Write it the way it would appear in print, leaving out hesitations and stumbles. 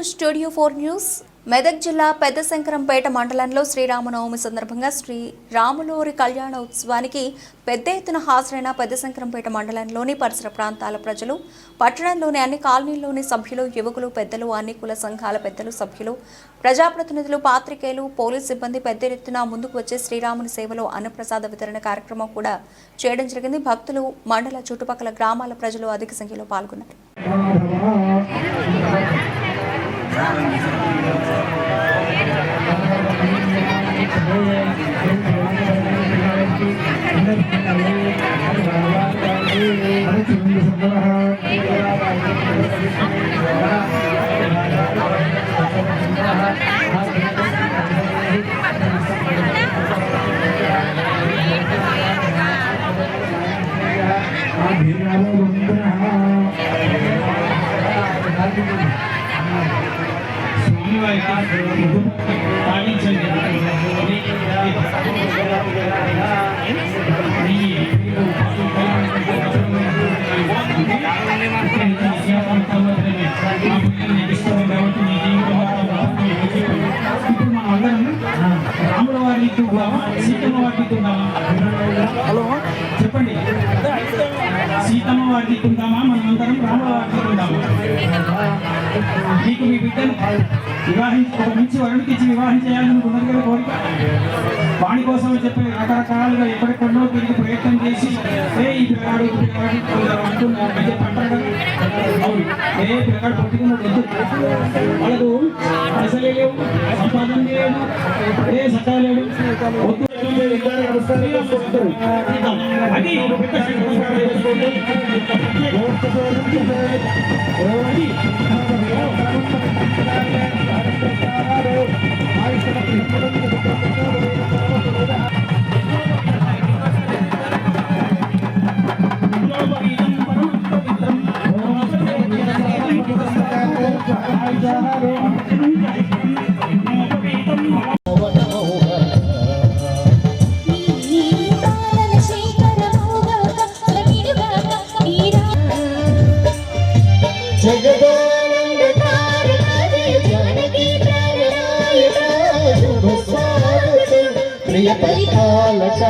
Studio 4 news. Medak జిల్లా పెద్దశంకరంపేట మండలంలో శ్రీరామనవమి సందర్భంగా శ్రీ రాములూరి కళ్యాణ ఉత్సవానికి పెద్ద ఎత్తున హాజరైన పెద్దశంకరంపేట మండలంలోని పరిసర ప్రాంతాల ప్రజలు, పట్టణంలోని అన్ని కాలనీల్లోని సభ్యులు, యువకులు, పెద్దలు, అన్ని కుల సంఘాల పెద్దలు, సభ్యులు, ప్రజాప్రతినిధులు, పాత్రికేయులు, పోలీస్ సిబ్బంది పెద్ద ఎత్తున ముందుకు వచ్చే శ్రీరాముని సేవలో అన్నప్రసాద వితరణ కార్యక్రమం కూడా చేయడం జరిగింది. భక్తులు, మండల చుట్టుపక్కల గ్రామాల ప్రజలు అధిక సంఖ్యలో పాల్గొన్నారు. హలో చెప్పండి, సీతమ్మ వారికి ఉందామా? మనమందరం రాముల వారికి ఉందామా? మీకు మీ బిడ్డను ఒక మంచి వరుడికి ఇచ్చి వివాహం చేయాలని ఉన్నది కోరిక. వాణి కోసం చెప్పి రకరకాలుగా ఎక్కడెక్కడో తిరిగి ప్రయత్నం చేసి ఈ పిల్లగాడు అంటారు. అవును, పిల్లగాడు పట్టుకున్నాడు వద్దు, వాళ్ళకు అసలే లేవు, సంపాదన లేదు, సత్తా లేడు, వద్దు. ప్రియ పరిపాలక